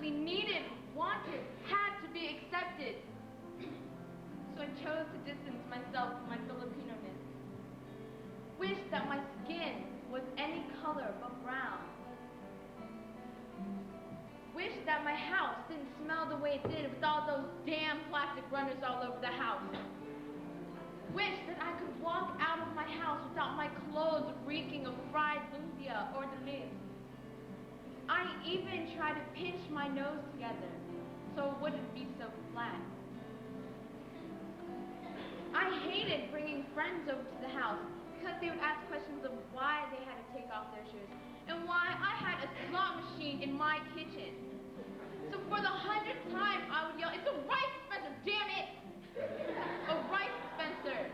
desperately needed, wanted, had to be accepted. So I chose to distance myself from my Filipino-ness. Wished that my skin was any color but brown. Wished that my house didn't smell the way it did with all those damn plastic runners all over the house. Wished that I could walk out of my house without my clothes reeking of fried lumpia or the meat. I even tried to pinch my nose together so it wouldn't be so flat. I hated bringing friends over to the house because they would ask questions of why they had to take off their shoes and why I had a slot machine in my kitchen. So for the 100th time, I would yell, "It's a rice dispenser, damn it! A rice dispenser!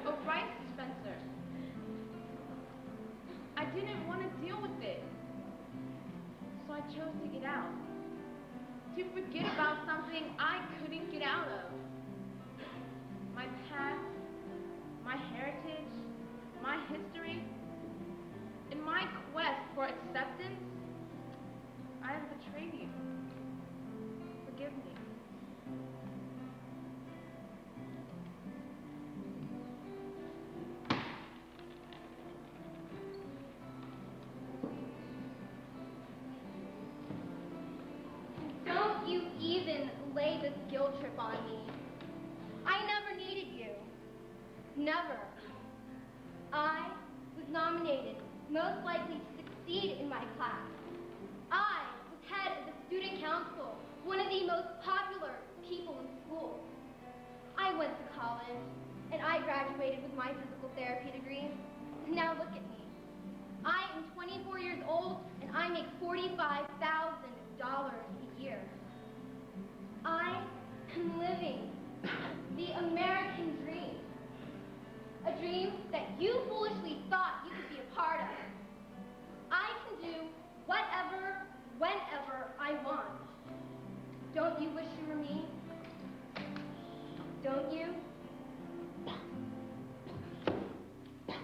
A rice dispenser!" I didn't want to deal with it. So I chose to get out. To forget about something I couldn't get out of. My past, my heritage, my history, in my quest for acceptance, I have betrayed you. Forgive me. Don't you even lay this guilt trip on me. I never needed you. Never. I was nominated most likely to succeed in my class. I was head of the student council, one of the most popular people in school. I went to college, and I graduated with my physical therapy degree. Now look at me. I am 24 years old, and I make $45,000 a year. I am living the American dream. A dream that you foolishly thought you could be a part of. I can do whatever, whenever I want. Don't you wish you were me? Don't you?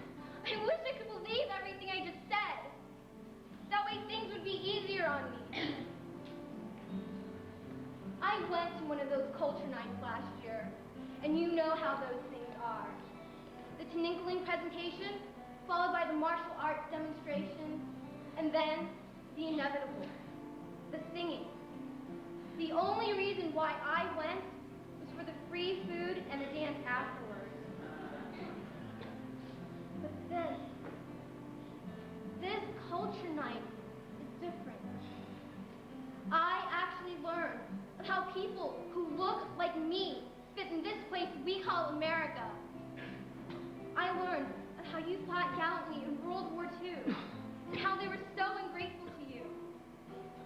I wish I could believe everything I just said. That way things would be easier on me. I went to one of those culture nights last year, and you know how those things are. The tinkling presentation, followed by the martial arts demonstration, and then the inevitable, the singing. The only reason why I went was for the free food and the dance afterwards. But this culture night is different. I actually learned of how people who look like me fit in this place we call America. I learned of how you fought gallantly in World War II, and how they were so ungrateful to you,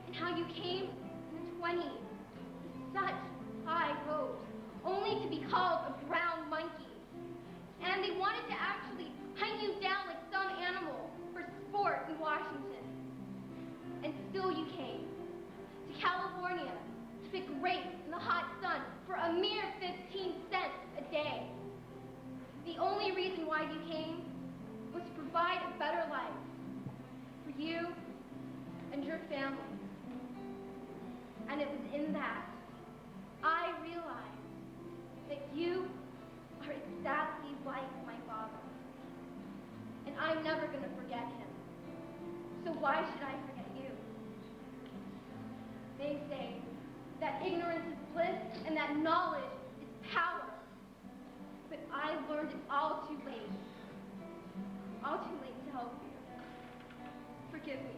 and how you came in the 20s with such high hopes, only to be called a brown monkey. And they wanted to actually hunt you down like some animal for sport in Washington. And still you came to California to pick grapes in the hot sun for a mere 15 cents a day. The only reason why you came was to provide a better life for you and your family. And it was in that I realized that you are exactly like my father. And I'm never going to forget him. So why should I forget you? They say that ignorance is bliss and that knowledge is power. But I learned it all too late. All too late to help you. Forgive me.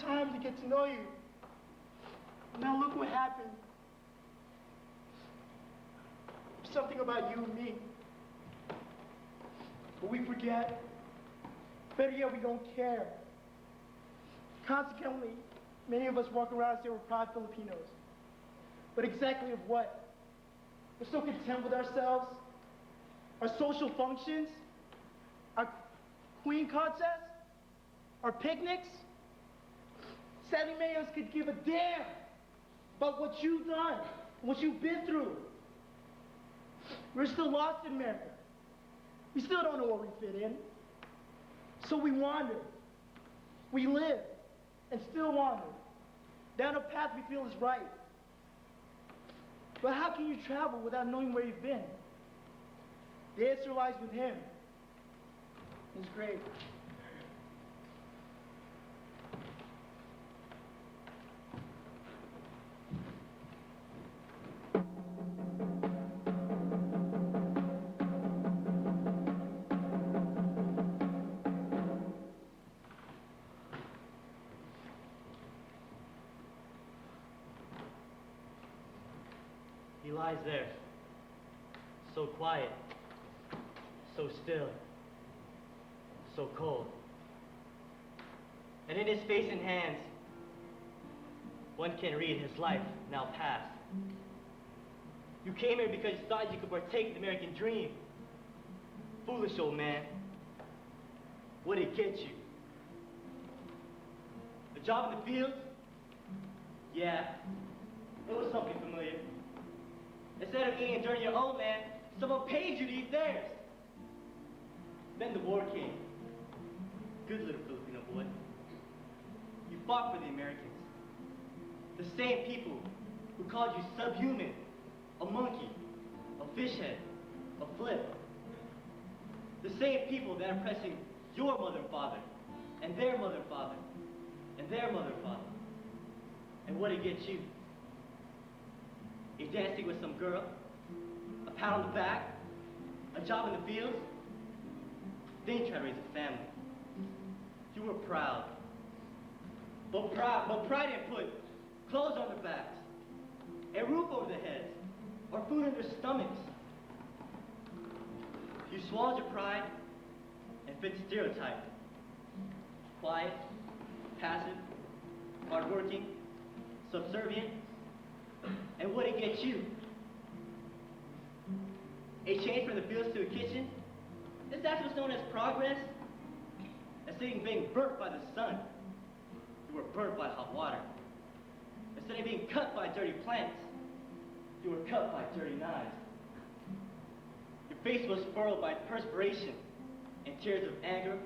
time to get to know you. Now look what happened. Something about you and me. But we forget. Better yet, we don't care. Consequently, many of us walk around and say we're proud Filipinos. But exactly of what? We're so content with ourselves, our social functions, our queen contests, our picnics. Sadly, many of us could give a damn about what you've done, what you've been through. We're still lost in America. We still don't know where we fit in. So we wander. We live and still wander down a path we feel is right. But how can you travel without knowing where you've been? The answer lies with him, his grave. He lies there, so quiet, so still, so cold. And in his face and hands, one can read his life now past. You came here because you thought you could partake the American dream. Foolish old man. What did it get you? A job in the fields? Yeah, it was something familiar. Instead of eating and enjoying your own land, someone paid you to eat theirs. Then the war came. Good little Filipino boy. You fought for the Americans. The same people who called you subhuman, a monkey, a fish head, a flip. The same people that are oppressing your mother and father, and their mother and father, and their mother and father. And what did it get you? You're dancing with some girl, a pat on the back, a job in the fields. Then you try to raise a family. You were proud. But pride didn't put clothes on their backs, a roof over their heads, or food in their stomachs. You swallowed your pride and fit the stereotype. Quiet, passive, hardworking, subservient. And what did it get you? A change from the fields to a kitchen? Is that what's known as progress? Instead of being burnt by the sun, you were burnt by hot water. Instead of being cut by dirty plants, you were cut by dirty knives. Your face was furrowed by perspiration and tears of anger,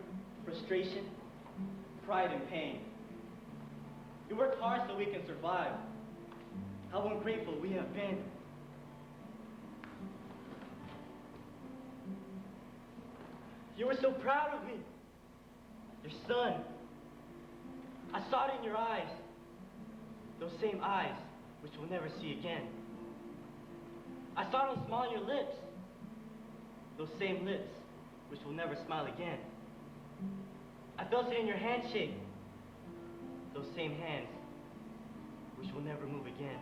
frustration, pride, and pain. You worked hard so we can survive. How ungrateful we have been. You were so proud of me, your son. I saw it in your eyes, those same eyes which we'll never see again. I saw it on the smile on your lips, those same lips which will never smile again. I felt it in your handshake, those same hands which will never move again.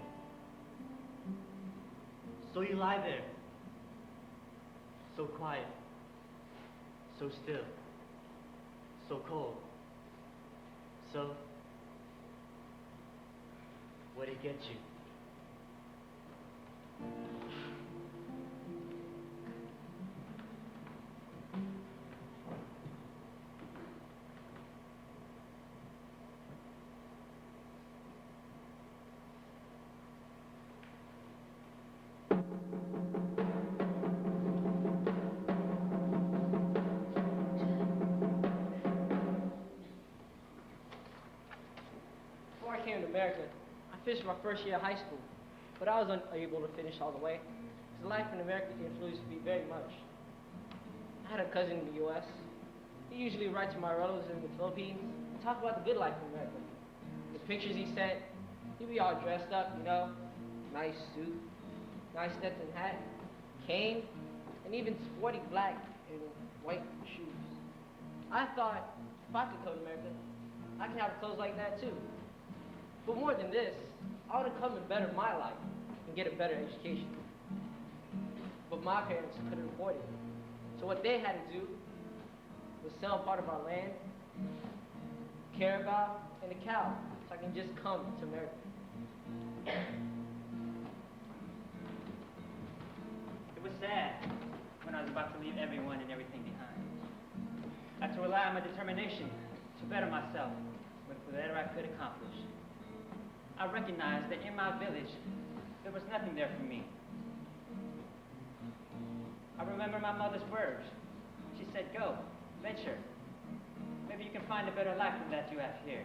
So you lie there, so quiet, so still, so cold. So, what did it get you? America. I finished my first year of high school, but I was unable to finish all the way, because life in America influenced me very much. I had a cousin in the U.S. He usually writes to my relatives in the Philippines and talk about the good life in America. The pictures he sent, he'd be all dressed up, you know, nice suit, nice Stetson hat, cane, and even sporting black and white shoes. I thought, if I could come to America, I can have clothes like that too. But more than this, I want to come and better my life and get a better education. But my parents couldn't afford it. So what they had to do was sell part of our land, caravan, and a cow so I can just come to America. It was sad when I was about to leave everyone and everything behind. I had to rely on my determination to better myself with whatever I could accomplish. I recognized that in my village, there was nothing there for me. I remember my mother's words. She said, "Go, venture. Maybe you can find a better life than that you have here."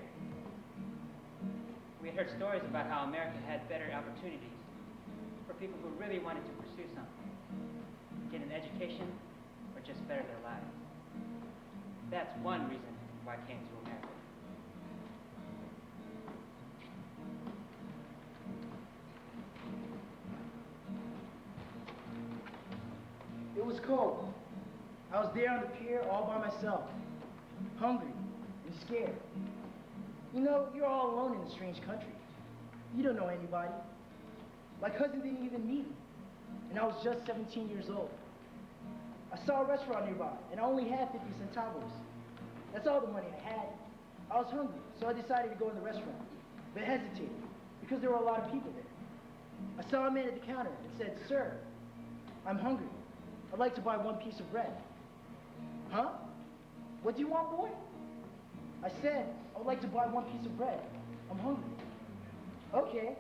We had heard stories about how America had better opportunities for people who really wanted to pursue something, get an education, or just better their lives. That's one reason why I came to America. It was cold. I was there on the pier all by myself, hungry and scared. You know, you're all alone in a strange country. You don't know anybody. My cousin didn't even meet me, and I was just 17 years old. I saw a restaurant nearby, and I only had 50 centavos. That's all the money I had. I was hungry, so I decided to go in the restaurant, but hesitated, because there were a lot of people there. I saw a man at the counter and said, "Sir, I'm hungry. I'd like to buy one piece of bread." "Huh? What do you want, boy?" I said, "I would like to buy one piece of bread. I'm hungry." "Okay."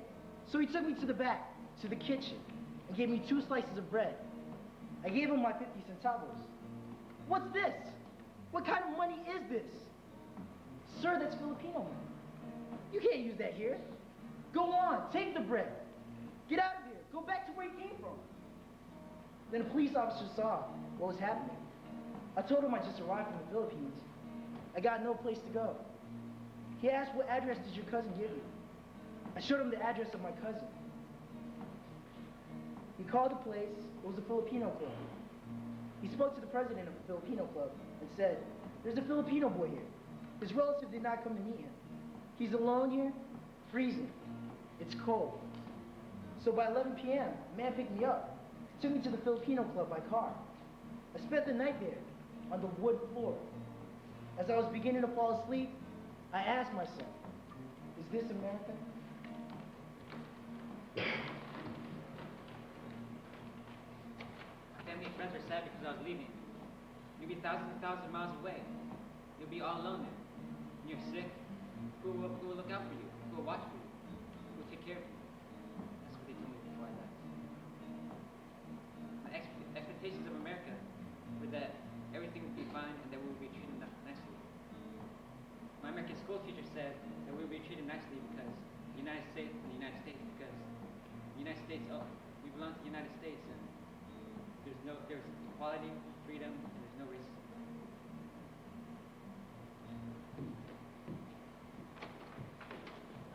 So he took me to the back, to the kitchen, and gave me 2 slices of bread. I gave him my 50 centavos. "What's this? What kind of money is this?" "Sir, that's Filipino money. You can't use that here. Go on, take the bread. Get out of here. Go back to where you came from." Then a police officer saw what was happening. I told him I just arrived from the Philippines. I got no place to go. He asked, "What address did your cousin give you?" I showed him the address of my cousin. He called the place. It was a Filipino club. He spoke to the president of the Filipino club and said, "There's a Filipino boy here. His relative did not come to meet him. He's alone here, freezing. It's cold." So by 11 p.m., a man picked me up, took me to the Filipino club by car. I spent the night there on the wood floor. As I was beginning to fall asleep, I asked myself, is this America? Family and friends are sad because I was leaving. You'll be thousands and thousands of miles away. You'll be all alone there. When you're sick, who will look out for you? Who will watch for you? Who will take care of you? That's what they told me before I left. My expectations of America were that everything would be fine and that we would be treated nicely. My American school teacher said that we would be treated nicely because the United States and the United States, because the United States, we belong to the United States, and there's equality, freedom, and there's no racism.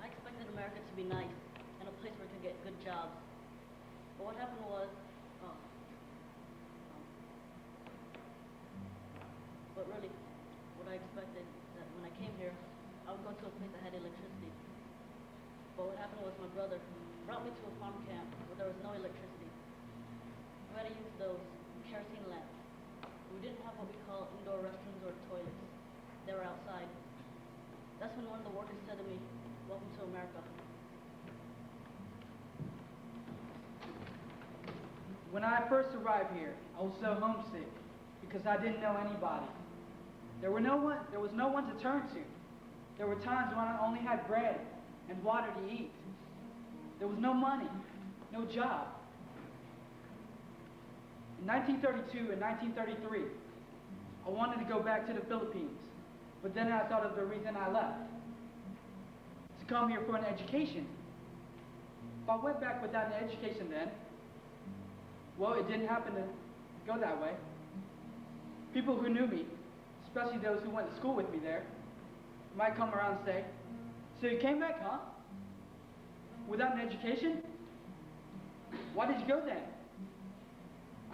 I expected America to be nice and a place where we could get good jobs. But what happened was, but really, what I expected that when I came here, I would go to a place that had electricity. But what happened was my brother brought me to a farm camp where there was no electricity. We had to use those kerosene lamps. We didn't have what we call indoor restrooms or toilets. They were outside. That's when one of the workers said to me, "Welcome to America." When I first arrived here, I was so homesick because I didn't know anybody. There was no one to turn to. There were times when I only had bread and water to eat. There was no money, no job. In 1932 and 1933, I wanted to go back to the Philippines, but then I thought of the reason I left. To come here for an education. If I went back without an education then, well, it didn't happen to go that way. People who knew me, especially those who went to school with me there, might come around and say, "So you came back, huh? Without an education? Why did you go then?"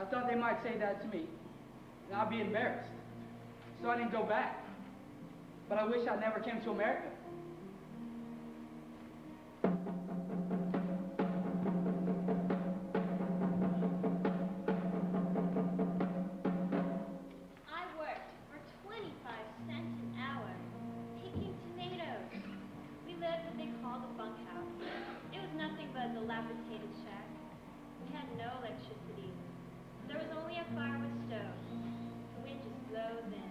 I thought they might say that to me, and I'd be embarrassed. So I didn't go back. but I wish I never came to America. I worked for 25 cents an hour, picking tomatoes. We lived what they call the bunkhouse. It was nothing but a dilapidated shack. We had no electricity. There was only a firewood stove. The wind just blows in.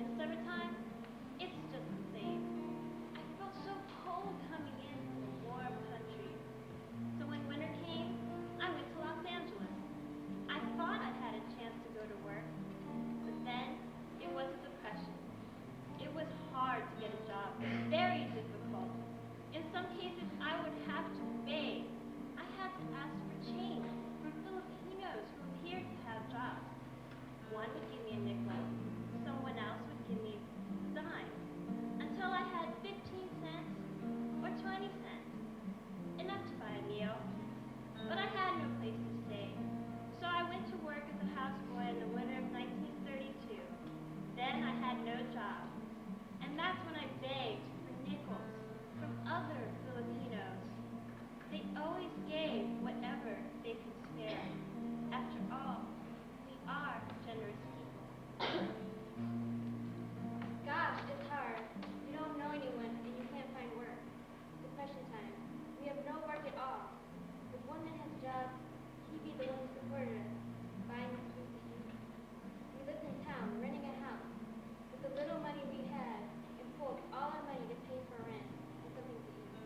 In the summertime, it's just the same. I felt so cold coming in from a warm country. So when winter came, I went to Los Angeles. I thought I had a chance to go to work, but then it was a depression. It was hard to get a job, very difficult. In some cases, I would have to beg. I had to ask for change from Filipinos who appeared to have jobs. One would give me a nickel, someone else would give me a dime, until I had 15 cents or 20 cents, enough to buy a meal. But I had no place to stay, so I went to work as a houseboy in the winter of 1932. Then I had no job, and that's when I begged for nickels from other Filipinos. They always gave whatever they could spare. After all, we are generous people. Gosh, it's hard. You don't know anyone and you can't find work. Depression time. We have no work at all. If one man has a job, he'd be the one who supported us, buying us food to eat. We lived in town, renting a house. With the little money we had, it pulled all our money to pay for rent and something to eat.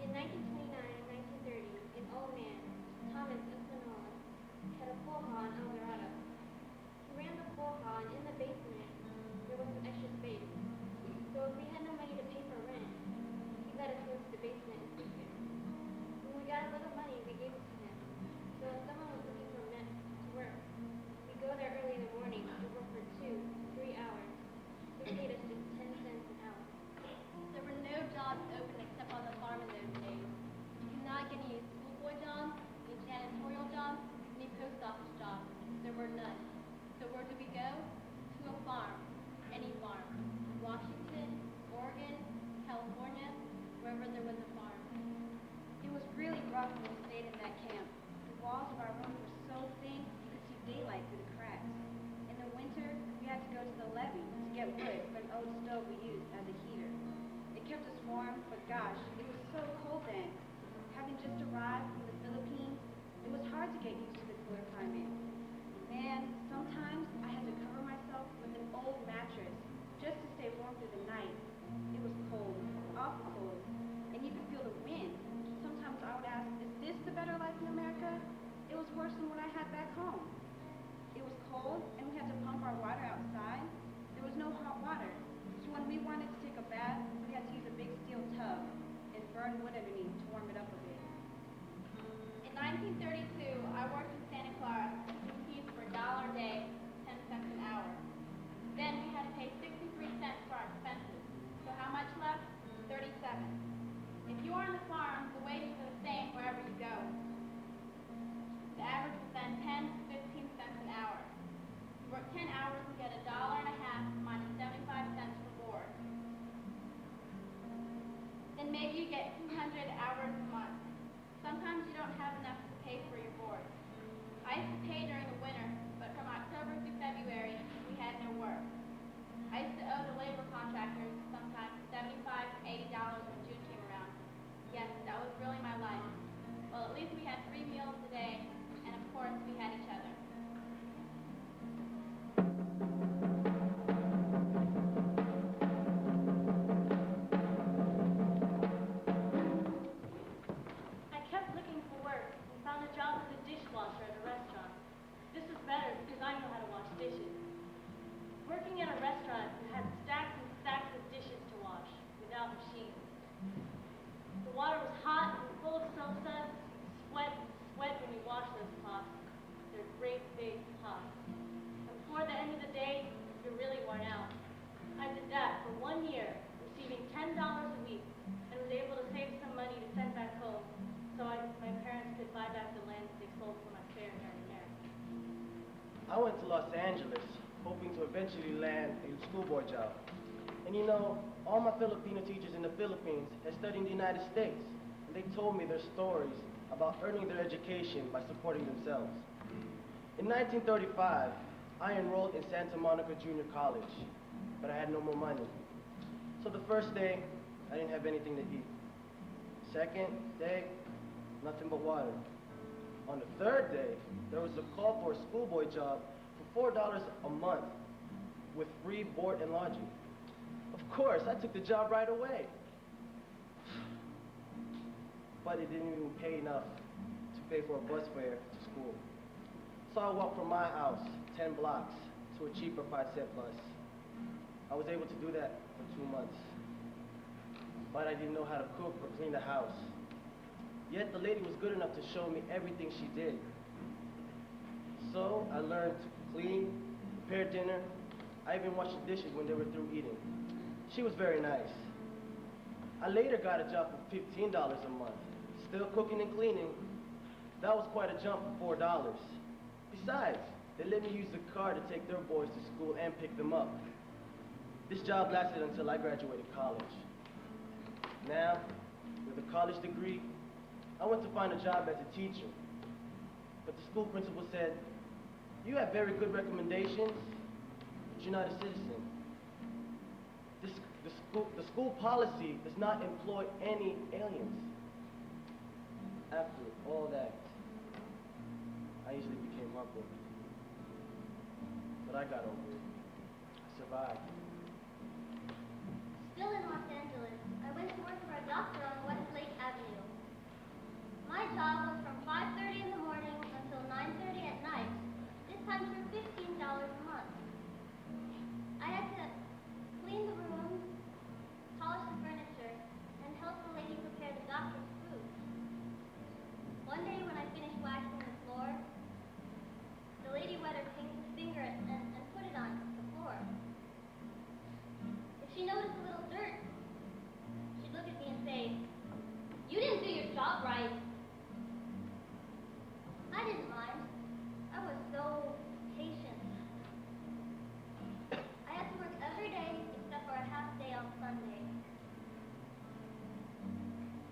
In 1929 and 1930, an old man, Thomas Espinola, had a pool hall in El Dorado. He ran the pool hall, and in the basement, there was some extra space. So if we had no money to pay for rent, he let us go to the basement and sleep there. When we got a little money, we gave it to him. So if someone was looking for men to work, we'd go there early in the morning and work for 2 to 3 hours. They paid us just 10 cents an hour. There were no jobs open except on the farm in those days. You could not get any schoolboy jobs, any janitorial jobs, any post office jobs. There were none. So where did we go? To a farm. Any farm. Washington, Oregon, California, wherever there was a farm. It was really rough when we stayed in that camp. The walls of our room were so thin you could see daylight through the cracks. In the winter, we had to go to the levee to get wood for an old stove we used as a heater. It kept us warm, but gosh, it was so cold then. Having just arrived from the Philippines, it was hard to get used to the cooler climate. Man, sometimes I had to cover myself with an old mattress just to stay warm through the night. It was cold, awful cold, and you could feel the wind. Sometimes I would ask, is this the better life in America? It was worse than what I had back home. It was cold, and we had to pump our water outside. There was no hot water, so when we wanted to take a bath, we had to use a big steel tub and burn wood underneath to warm it up a bit. In 1932, I worked in Santa Clara, picking peas for $1 a day, 10 cents an hour. Then we had to pay 63 cents for our expenses. So how much left? 37. If you are on the farm, the wages are the same wherever you go. The average was then 10 to 15 cents an hour. You work 10 hours and get $1.50 minus 75 cents for board. Then maybe you get 200 hours a month. Sometimes you don't have enough to pay for your board. I used to pay during the winter, but from October through February, we had no work. I used to owe the labor contractors sometimes $75 to $80 when June came around. Yes, that was really my life. Well, at least we had 3 meals a day, and of course, we had each other. I kept looking for work and found a job as a dishwasher at a restaurant. This was better because I know how to wash dishes. Working at a restaurant had stacks and stacks of dishes to wash without machines. The water was hot and full of salsa. Sweat when you wash those pots. They're great big pots. And before the end of the day, you're really worn out. I did that for 1 year, receiving $10 a week, and was able to save some money to send back home so my parents could buy back the land that they sold for my fair here in America. I went to Los Angeles, hoping to eventually land a school board job. And you know, all my Filipino teachers in the Philippines had studied in the United States, and they told me their stories about earning their education by supporting themselves. In 1935, I enrolled in Santa Monica Junior College, but I had no more money. So the first day, I didn't have anything to eat. Second day, nothing but water. On the third day, there was a call for a schoolboy job for $4 a month with free board and lodging. Of course, I took the job right away. But it didn't even pay enough to pay for a bus fare to school. So I walked from my house 10 blocks to a cheaper 5-cent bus. I was able to do that for 2 months. But I didn't know how to cook or clean the house. Yet the lady was good enough to show me everything she did. So I learned to clean, prepare dinner. I even washed the dishes when they were through eating. She was very nice. I later got a job for $15 a month, still cooking and cleaning. That was quite a jump for $4. Besides, they let me use the car to take their boys to school and pick them up. This job lasted until I graduated college. Now, with a college degree, I went to find a job as a teacher. But the school principal said, "You have very good recommendations, but you're not a citizen." The school policy does not employ any aliens. After all that, I easily became heartbroken. But I got over it. I survived. Still in Los Angeles, I went to work for a doctor on West Lake Avenue. My job was from 5:30 in the morning until 9:30 at night, this time for $15 a month. I had to clean the rooms, polish the furniture, and help the lady prepare the doctor's food. One day when I finished waxing the floor, the lady wet her finger and put it on the floor. If she noticed a little dirt, she'd look at me and say, "You didn't do your job right." I didn't mind. I was so patient. I had to work every day except for a half day on Sunday.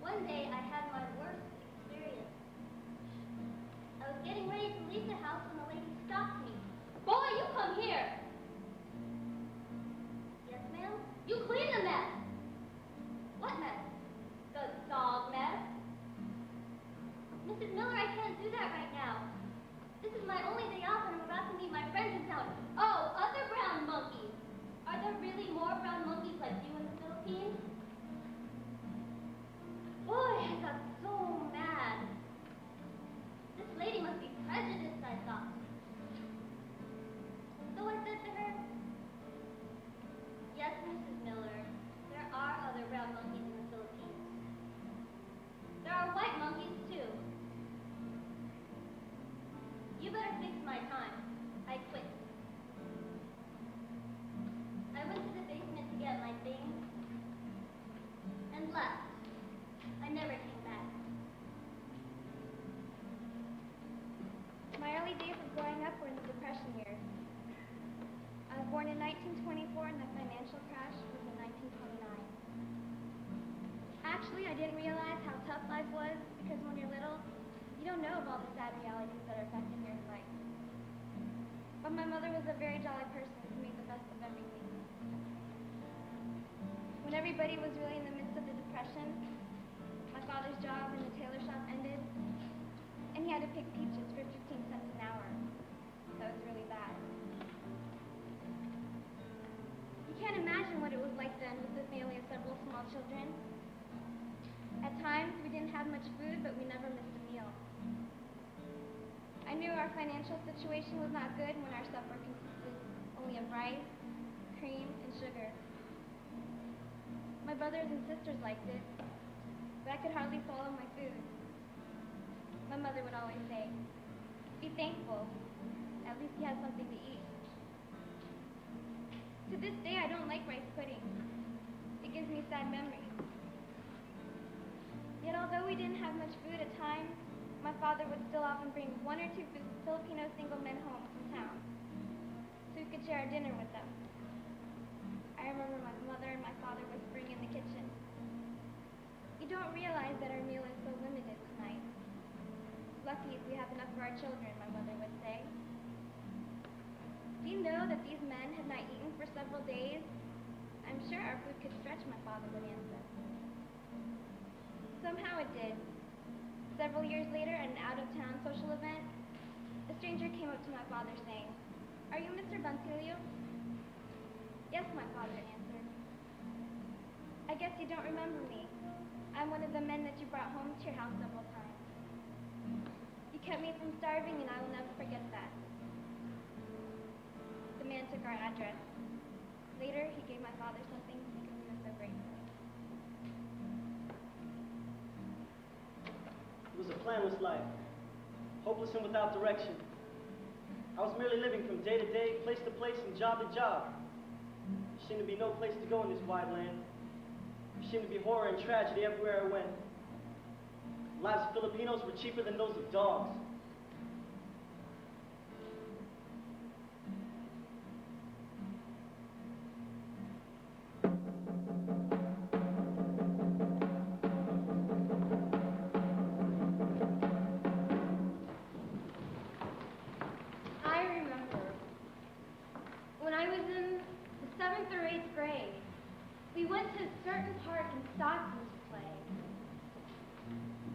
One day I had my worst experience. I was getting ready to leave the house when the lady stopped me. "Boy, you come here." "Yes, ma'am?" "You clean the mess." "What mess?" "The dog mess." "Mrs. Miller, I can't do that right now. This is my only day off and I'm about to meet my friends in town." "Oh, other brown monkeys. Are there really more brown monkeys like you in the Philippines?" Boy, I got so mad. This lady must be prejudiced, I thought. So I said to her, "Yes, Mrs. Miller, there are other brown monkeys in the Philippines. There are white monkeys, too. You better fix my time." I quit. I went to the basement to get my things and left. I never came back. My early days of growing up were in the Depression years. I was born in 1924 and the financial crash was in 1929. Actually, I didn't realize how tough life was because when you're little, you don't know of all the sad realities that are affecting your life. But my mother was a very jolly person who made the best of everything. When everybody was really in the midst of the Depression, my father's job in the tailor shop ended, and he had to pick peaches for 15 cents an hour. That was really bad. You can't imagine what it was like then with a family of several small children. At times, we didn't have much food, but we never missed a meal. I knew our financial situation was not good when our supper consisted only of rice, cream, and sugar. My brothers and sisters liked it, but I could hardly swallow my food. My mother would always say, "Be thankful. At least you have something to eat." To this day, I don't like rice pudding. It gives me sad memories. Yet although we didn't have much food at times, my father would still often bring 1 or 2 Filipino single men home from town, so we could share our dinner with them. I remember my mother don't realize that our meal is so limited tonight. Lucky if we have enough for our children, my mother would say. Do you know that these men have not eaten for several days? I'm sure our food could stretch, my father would answer. Somehow it did. Several years later, at an out-of-town social event, a stranger came up to my father saying, "Are you Mr. Bantilio?" "Yes," my father answered. "I guess you don't remember me. I'm one of the men that you brought home to your house several times. You kept me from starving, and I will never forget that." The man took our address. Later, he gave my father something because he was so grateful. It was a planless life, hopeless and without direction. I was merely living from day to day, place to place, and job to job. There seemed to be no place to go in this wide land. There seemed to be horror and tragedy everywhere I went. The lives of Filipinos were cheaper than those of dogs.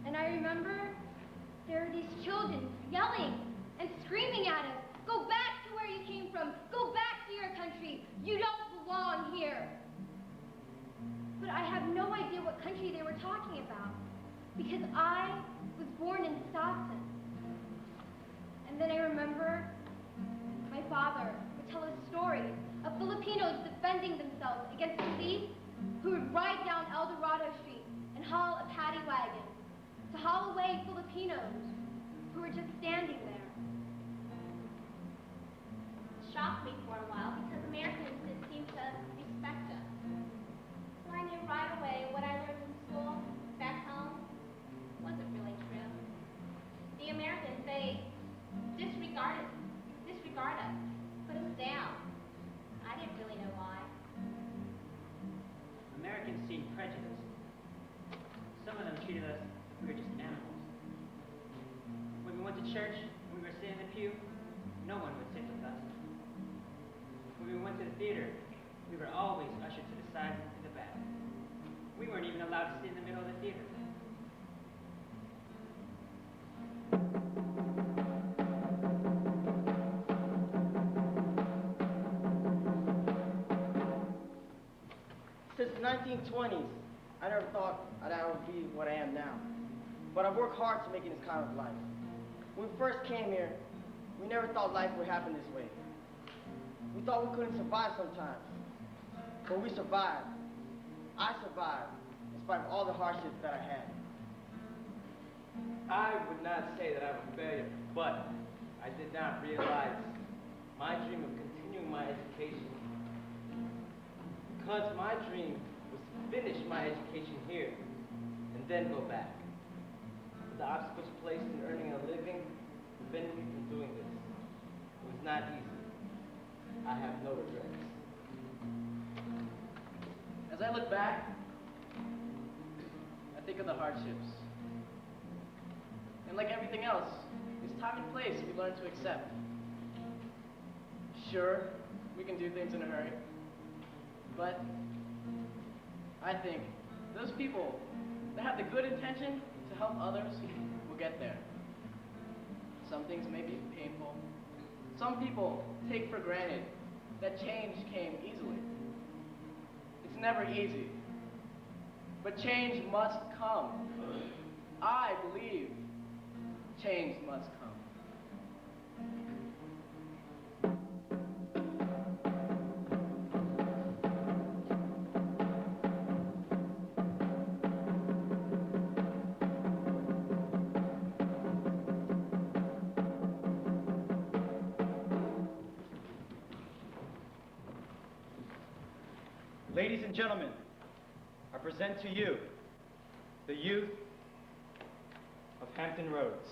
And I remember there were these children yelling and screaming at us, "Go back to where you came from. Go back to your country. You don't belong here." But I have no idea what country they were talking about because I was born in Stockton. And then I remember my father would tell us stories of Filipinos defending themselves against police who would ride down El Dorado Street and haul a paddy wagon to haul away Filipinos who were just standing there. It shocked me for a while because Americans didn't seem to respect us. So I knew right away what I learned in school back home wasn't really true. The Americans, they disregard us, put us down. I didn't really know why. Americans seem prejudiced. Some of them treated us like we were just animals. When we went to church, when we were sitting in the pew, no one would sit with us. When we went to the theater, we were always ushered to the side and the back. We weren't even allowed to sit in the middle of the theater. Since the 1920s, I never thought that I would be what I am now. But I've worked hard to make it this kind of life. When we first came here, we never thought life would happen this way. We thought we couldn't survive sometimes. But we survived. I survived, in spite of all the hardships that I had. I would not say that I'm a failure, but I did not realize my dream of continuing my education. Because my dream was to finish my education here and then go back. But the obstacles placed in earning a living prevented me from doing this. It was not easy. I have no regrets. As I look back, I think of the hardships. And like everything else, there's time and place we learn to accept. Sure, we can do things in a hurry. But I think those people that have the good intention to help others will get there. Some things may be painful. Some people take for granted that change came easily. It's never easy. But change must come. I believe change must come. Ladies and gentlemen, I present to you the youth of Hampton Roads.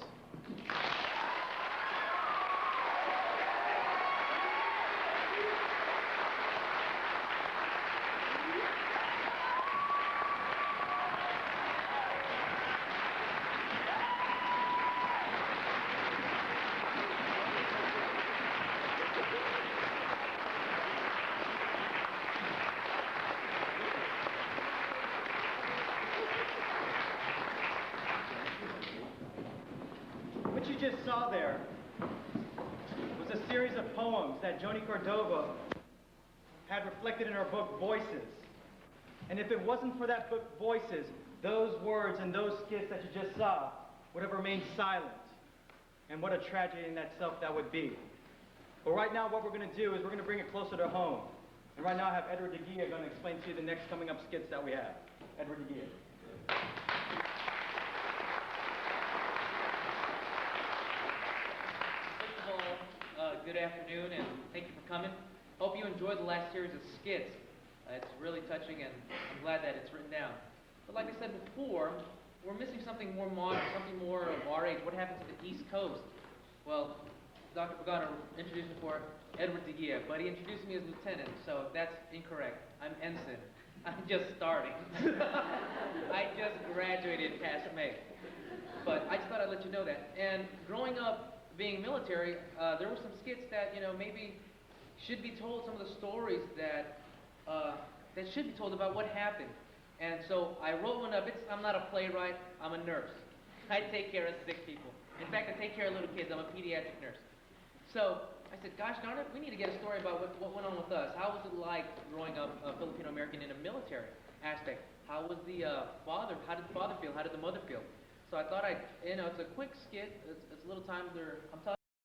saw there was a series of poems that Joni Cordova had reflected in her book, Voices. And if it wasn't for that book, Voices, those words and those skits that you just saw would have remained silent. And what a tragedy in itself that would be. But right now what we're going to do is we're going to bring it closer to home. And right now I have Edward DeGia going to explain to you the next coming up skits that we have. Edward DeGia. First of all, good afternoon and thank you for coming. Hope you enjoyed the last series of skits. It's really touching and I'm glad that it's written down. But like I said before, we're missing something more modern, something more of our age. What happened to the East Coast? Well, Dr. Pagano introduced me for Edward DeGia, but he introduced me as lieutenant, so that's incorrect. I'm ensign. I'm just starting. I just graduated past May. But I just thought I'd let you know that. And growing up, being military, there were some skits that, maybe should be told, some of the stories that should be told about what happened. And so I wrote one up. I'm not a playwright, I'm a nurse. I take care of sick people. In fact, I take care of little kids. I'm a pediatric nurse. So I said, gosh darn it, we need to get a story about what went on with us. How was it like growing up Filipino American in a military aspect? How was the father? How did the father feel? How did the mother feel? So I thought it's a quick skit. It's a little time. I'm telling